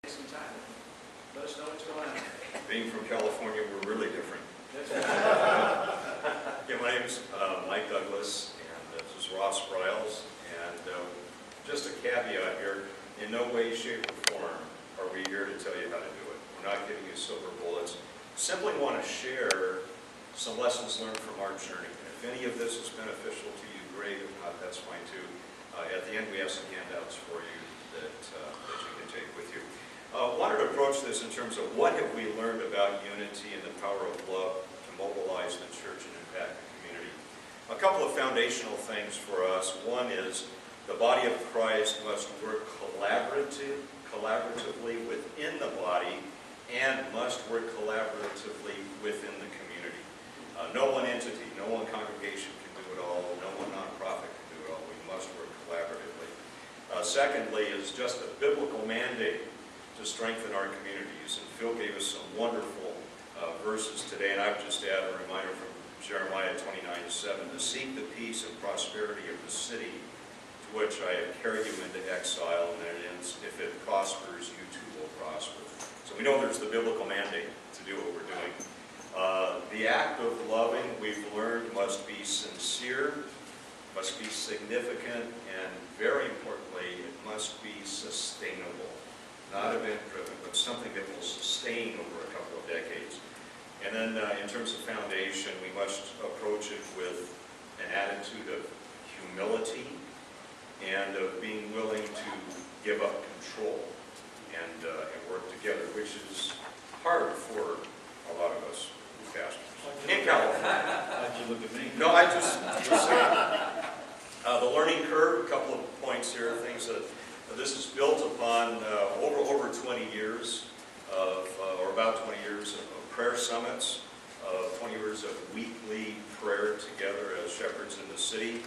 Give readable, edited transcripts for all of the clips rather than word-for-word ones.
some time. Let us know what's going on. Being from California, we're really different. Yeah, my name is Mike Douglas, and this is Ross Bryles. And just a caveat here, in no way, shape, or form are we here to tell you how to do it. We're not giving you silver bullets. Simply want to share some lessons learned from our journey. And if any of this is beneficial to you, great. If not, that's fine too. At the end, we have some handouts for you that you can take with you. Wanted to approach this in terms of what have we learned about unity and the power of love to mobilize the church and impact the community. A couple of foundational things for us. One is the body of Christ must work collaboratively within the body and must work collaboratively within the community. No one entity, no one congregation can do it all, no one nonprofit can do it all. We must work collaboratively. Secondly is just a biblical mandate to strengthen our communities. And Phil gave us some wonderful verses today, and I would just add a reminder from Jeremiah 29:7, to seek the peace and prosperity of the city to which I have carried you into exile, and then it ends, if it prospers, you too will prosper. So we know there's the biblical mandate to do what we're doing. The act of loving, we've learned, must be sincere, must be significant, and very importantly, it must be sustainable. Not event-driven, but something that will sustain over a couple of decades. And then in terms of foundation, we must approach it with an attitude of humility and of being willing to give up control and work together, which is hard for a lot of us pastors in California. Why'd you look at me? No, I just saying. The learning curve, a couple of points here, things that this is built upon over 20 years of, or about 20 years of prayer summits, 20 years of weekly prayer together as shepherds in the city.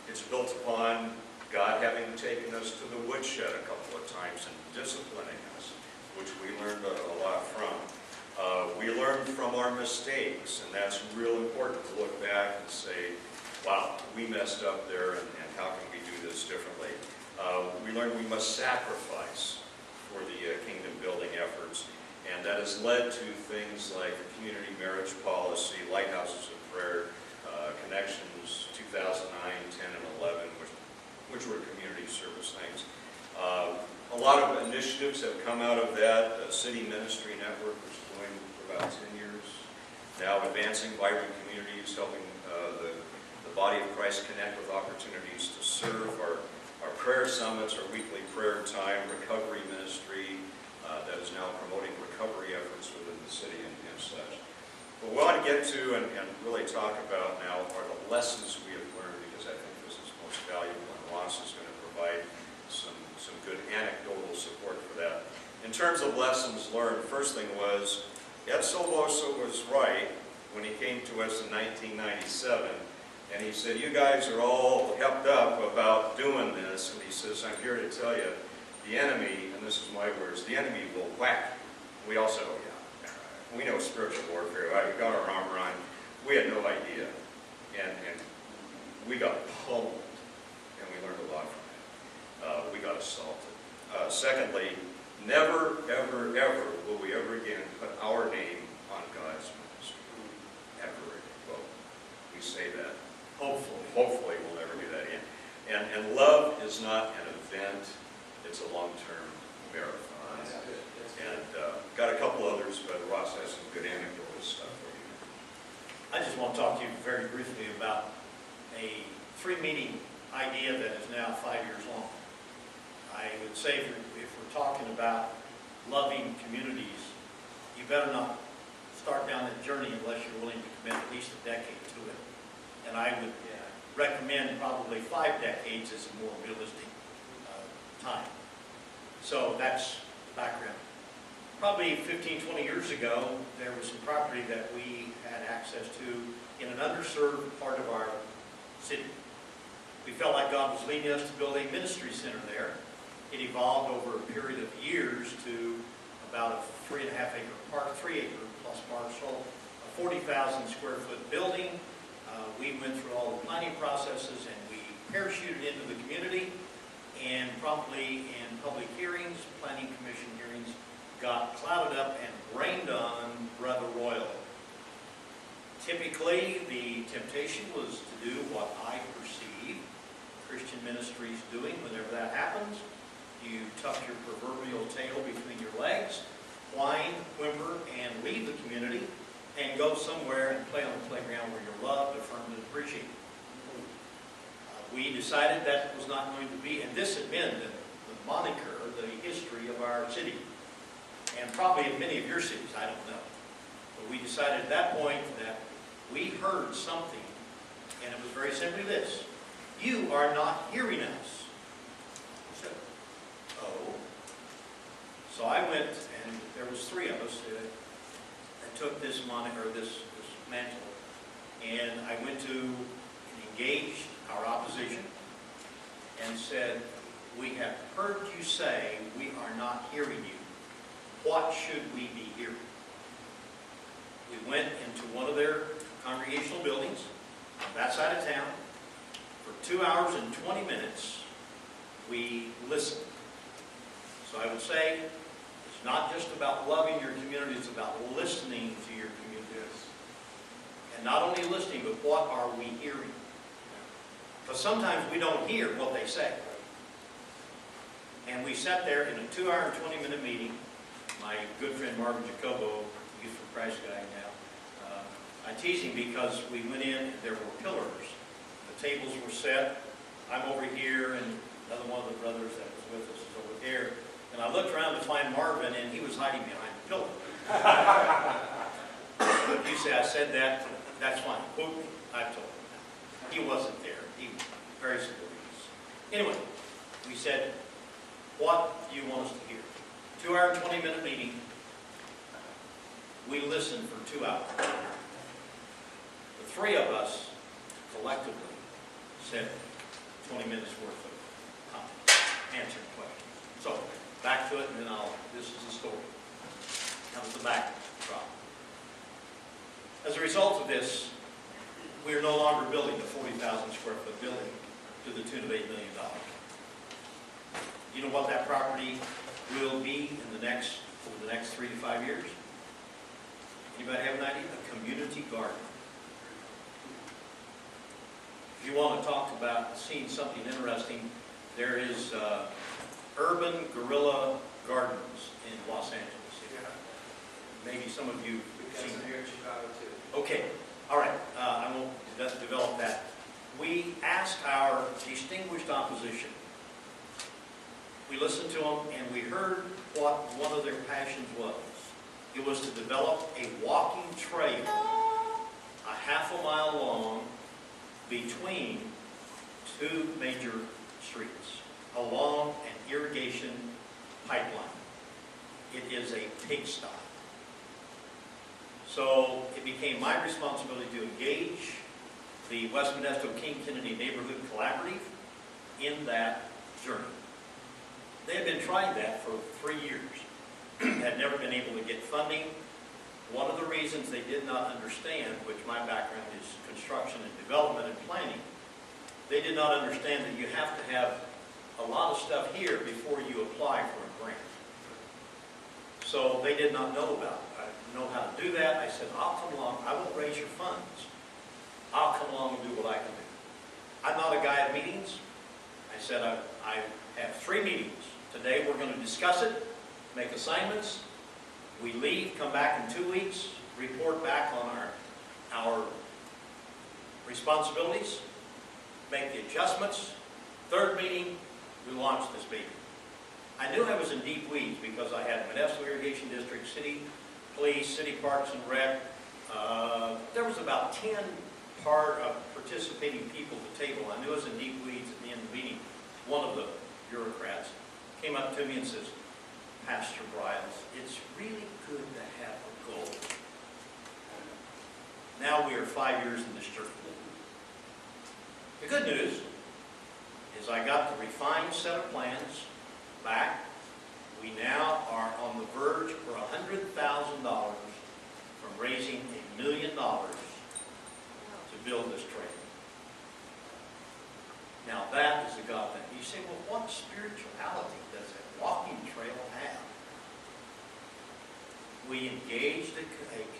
It's built upon God having taken us to the woodshed a couple of times and disciplining us, which we learned a lot from. We learned from our mistakes, and that's real important to look back and say, wow, we messed up there, and how can we do this differently? We learned we must sacrifice for the kingdom building efforts, and that has led to things like the community marriage policy, lighthouses of prayer, connections 2009, 10, and 11, which were community service things. A lot of initiatives have come out of that. City Ministry Network, which is going for about 10 years now, advancing vibrant communities, helping the body of Christ connect with opportunities to serve, our prayer summits, our weekly prayer time, recovery ministry that is now promoting recovery efforts within the city and such. What we want to get to and really talk about now are the lessons we have learned, because I think this is most valuable, and Ross is going to provide some good anecdotal support for that. In terms of lessons learned, first thing was, Ed Silvosa was right when he came to us in 1997, and he said, you guys are all hepped up about doing this, and he says, I'm here to tell you, the enemy, and this is my words, the enemy will whack you. We also, we know spiritual warfare, right? We got our armor on, we had no idea, and we got pummeled, and we learned a lot from it. We got assaulted. Secondly, never, ever, ever will we ever again put our name on God's ministry. Ever again. Well, we say that. Hopefully we'll never do that again. And love is not an event, it's a long-term marathon. And got a couple others, but Ross has some good anecdotal stuff for you. I just want to talk to you very briefly about a three-meeting idea that is now 5 years long. I would say if we're talking about loving communities, you better not start down that journey unless you're willing to commit at least a decade to it. And I would recommend probably 5 decades as a more realistic time. So that's the background. Probably 15, 20 years ago, there was some property that we had access to in an underserved part of our city. We felt like God was leading us to build a ministry center there. It evolved over a period of years to about a 3.5 acre park, 3 acre plus parcel, a 40,000 square foot building. We went through all the planning processes, and we parachuted into the community, and promptly in public hearings, planning commission clouded up and rained on rather royally. Typically, the temptation was to do what I perceive Christian ministries doing whenever that happens. You tuck your proverbial tail between your legs, whine, whimper, and leave the community, and go somewhere and play on the playground where you're loved, affirmed, and appreciated. We decided that was not going to be, and this had been the moniker, the history of our city, and probably in many of your cities, I don't know. But we decided at that point that we heard something, and it was very simply this: you are not hearing us. I said, oh. So I went, and there was 3 of us that took this moniker, this mantle, and I went to and engaged our opposition and said, we have heard you say we are not hearing you. What should we be hearing? We went into one of their congregational buildings on that side of town. For 2 hours and 20 minutes, we listened. So I would say it's not just about loving your community, it's about listening to your community. And not only listening, but what are we hearing? Because sometimes we don't hear what they say. And we sat there in a 2 hour and 20 minute meeting. My good friend Marvin Jacobo, Youth for Christ guy now, I tease him because we went in and there were pillars. The tables were set. I'm over here, and another one of the brothers that was with us is over there. And I looked around to find Marvin, and he was hiding behind the pillar. But you say I said that, that's fine. Quote me. I told him. He wasn't there. He was very supportive. Anyway, we said, what do you want us to hear? 2 hour and 20 minute meeting. We listened for 2 hours. The 3 of us collectively said 20 minutes worth of answering questions. So, back to it, and then this is the story. That was the backdrop. As a result of this, we are no longer building a 40,000 square foot building to the tune of $8 million. You know what that property will be in over the next 3 to 5 years? Anybody have an idea? A community garden. If you want to talk about seeing something interesting, there is urban guerrilla gardens in Los Angeles. Maybe some of you have seen here in Chicago too. Okay, all right. I won't develop that. We asked our distinguished opposition. We listened to them, and we heard what one of their passions was. It was to develop a walking trail a half a mile long between 2 major streets along an irrigation pipeline. It is a pigsty. So it became my responsibility to engage the West Modesto King Kennedy Neighborhood Collaborative in that journey. They had been trying that for 3 years, had never been able to get funding. One of the reasons they did not understand, which my background is construction and development and planning, they did not understand that you have to have a lot of stuff here before you apply for a grant. So they did not know about it. I didn't know how to do that. I said, I'll come along. I won't raise your funds. I'll come along and do what I can do. I'm not a guy at meetings. I said, I have 3 meetings. Today we're going to discuss it, make assignments. We leave, come back in 2 weeks, report back on our responsibilities, make the adjustments. 3rd meeting, we launch this baby. I knew I was in deep weeds because I had Modesto Irrigation District, City Police, City Parks and Rec. There was about 10 participating people at the table. I knew I was in deep weeds at the end of the meeting. One of the bureaucrats came up to me and says, Pastor Bryles, it's really good to have a goal. Now we are 5 years in this church. The good news is I got the refined set of plans back. We now are on the verge for $100,000 from raising $1 million to build this trail. Now that is a God thing. You say, well, what spirituality does a walking trail have? we engaged a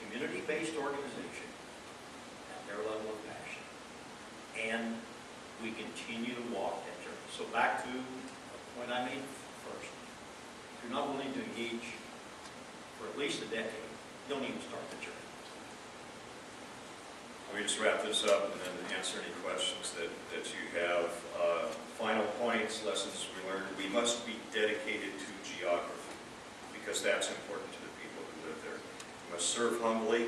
community-based organization at their level of passion, and we continue to walk that journey. So back to the point I made first, if you're not willing to engage for at least a decade, you don't even start the journey. Let me just wrap this up and then answer any questions that you have. Final points, lessons we learned. We must be dedicated to geography because that's important to the people who live there. We must serve humbly,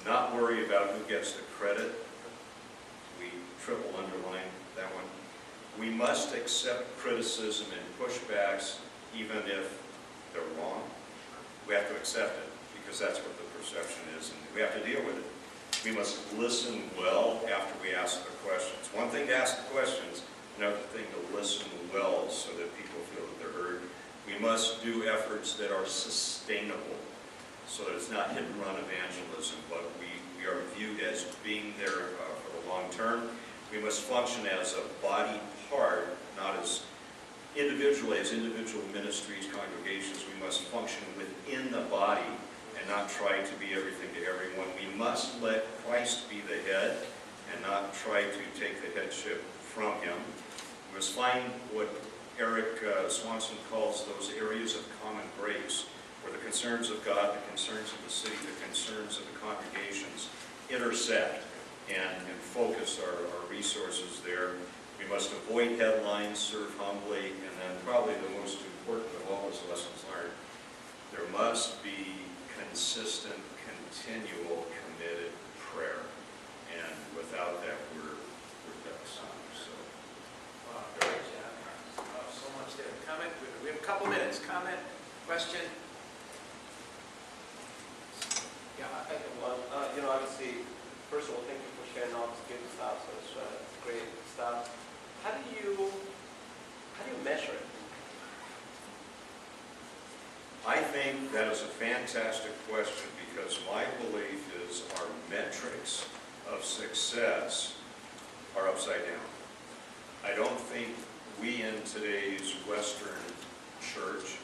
not worry about who gets the credit. We triple underline that one. We must accept criticism and pushbacks even if they're wrong. We have to accept it because that's what the perception is, and we have to deal with it. We must listen well after we ask the questions. One thing to ask the questions, another thing to listen well so that people feel that they're heard. We must do efforts that are sustainable so that it's not hit and run evangelism, but we are viewed as being there for the long term. We must function as a body part, not as individually, as individual ministries, congregations. We must function within the body and not try to be everything to everyone. We must let Christ be the head and not try to take the headship from him. We must find what Eric Swanson calls those areas of common grace, where the concerns of God, the concerns of the city, the concerns of the congregations intersect and focus our resources there. We must avoid headlines, serve humbly, and then probably the most important of all those lessons learned, there must be consistent, continual, committed prayer. And without that, we're dust. So, Great job. So much there. Comment? We have a couple minutes. Comment? Question? Yeah, I can one. Obviously, first of all, thank you for sharing all this good stuff. So it's great stuff. How do you measure it? I think that is a fantastic question because my belief is our metrics of success are upside down. I don't think we in today's Western church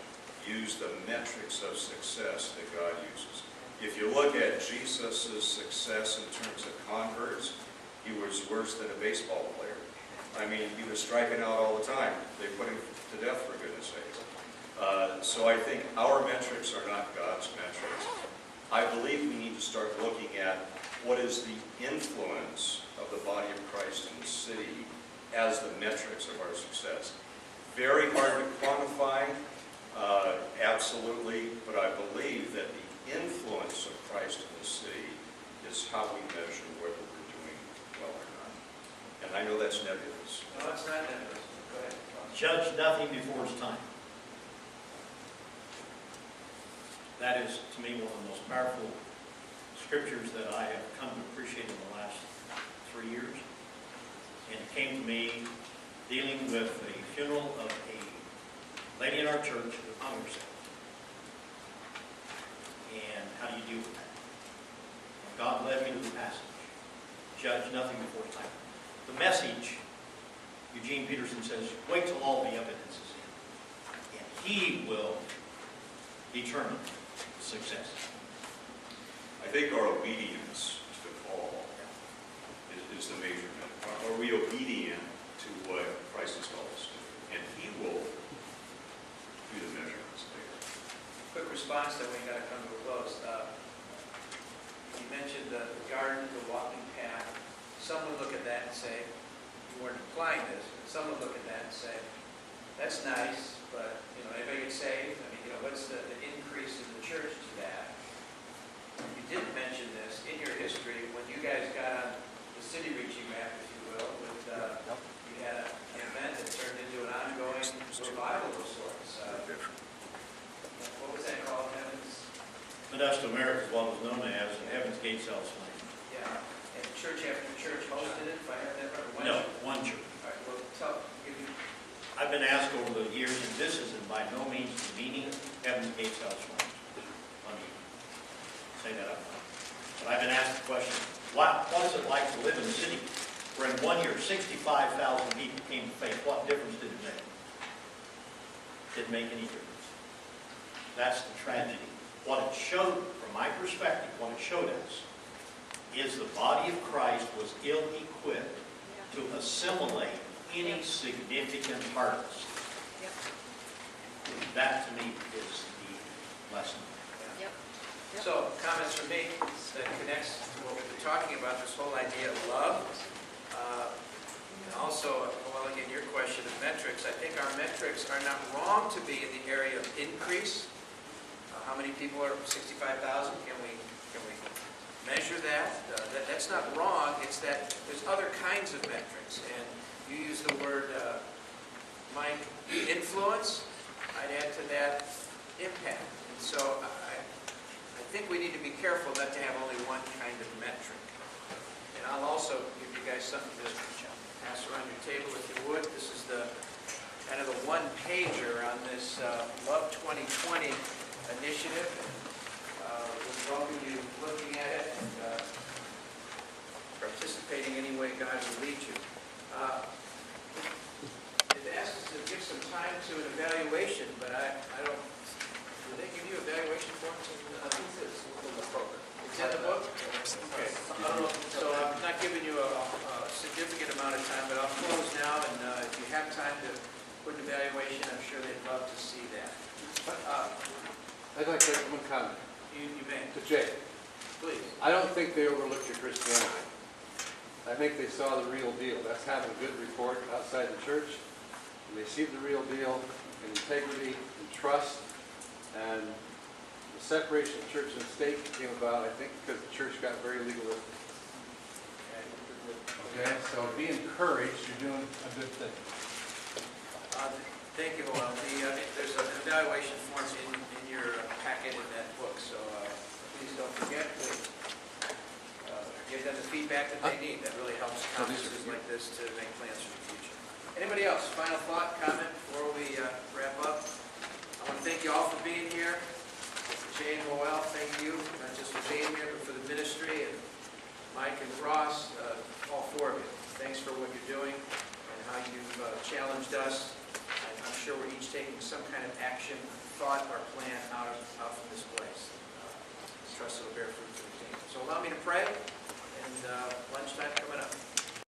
use the metrics of success that God uses. If you look at Jesus' success in terms of converts, he was worse than a baseball player. I mean, he was striking out all the time. They put him to death, for goodness sakes. So I think our metrics are not God's metrics. I believe we need to start looking at what is the influence of the body of Christ in the city as the metrics of our success. Very hard to quantify, absolutely, but I believe that the influence of Christ in the city is how we measure whether we're doing well or not. And I know that's nebulous. No, it's not nebulous. Go ahead. Judge nothing before it's time. That is, to me, one of the most powerful scriptures that I have come to appreciate in the last 3 years. And it came to me dealing with the funeral of a lady in our church who hung herself. And how do you deal with that? And God led me to the passage. Judge nothing before it's time. The message, Eugene Peterson says, wait till all the evidence is in. And he will determine success. I think our obedience to the call is the measurement. Are we obedient to what Christ has called us to do? And he will do the measurements there. Quick response, then we got to come to a close. You mentioned the garden, the walking path. Some would look at that and say, you weren't implying this, but some would look at that and say, that's nice, but, anybody get saved? I mean, what's the increase in the church to that? You didn't mention this in your history when you guys got on the city reaching map, if you will, with, you had an event that turned into an ongoing revival of sorts. What was that called, Heavens? Modesto, America is what was known as Heaven's Gate South Flame. Yeah, and church after church hosted it, if I have that right? No, one church. All right, well, give me. I've been asked over the years, and this is by no means demeaning Heaven's Gate South Flame. Let me say that up front. But I've been asked the question, what is it like to live in a city where in 1 year 65,000 people came to faith? What difference did it make? Didn't make any difference. That's the tragedy What it showed, from my perspective, what it showed us is the body of Christ was ill-equipped to assimilate any significant harvest. Yep. That, to me, is the lesson. Yep. Yep. So, comments from me that connects to what we've been talking about, this whole idea of love. And also, well, again, your question of metrics, I think our metrics are not wrong to be in the area of increase. How many people are 65,000? Can we measure that? That's not wrong. It's that there's other kinds of metrics. And you use the word, Mike, influence. I'd add to that impact. And so I think we need to be careful not to have only one kind of metric. And I'll also give you guys something to pass around your table if you would. This is the kind of the one-pager on this Love 2020 initiative. We welcome you looking at it and participating any way God will lead you. It asks us to give some time to an evaluation, but I don't, do they give you evaluation forms in the program? It's in the book? Okay. So I'm not giving you a significant amount of time, but I'll close now, and if you have time to put an evaluation, I'm sure they'd love to see that. I'd like to make one comment You may. to Jay. Please. I don't think they overlooked your Christianity. I think they saw the real deal. That's having a good report outside the church. And they see the real deal in integrity and trust. And the separation of church and state came about, I think, because the church got very legalistic. Okay, so be encouraged. You're doing a good thing. Thank you, Noel. There's an evaluation form in your packet in that book, so please don't forget to give them the feedback that they need. That really helps conferences like this to make plans for the future. Anybody else? Final thought, comment before we wrap up? I want to thank you all for being here. Jay and Noel, thank you, not just for being here, but for the ministry, and Mike and Ross, all four of you. Thanks for what you're doing and how you've challenged us. I'm sure we're each taking some kind of action, thought, or plan out from this place. Trust it will bear fruit for the kingdom. So allow me to pray, and lunchtime coming up.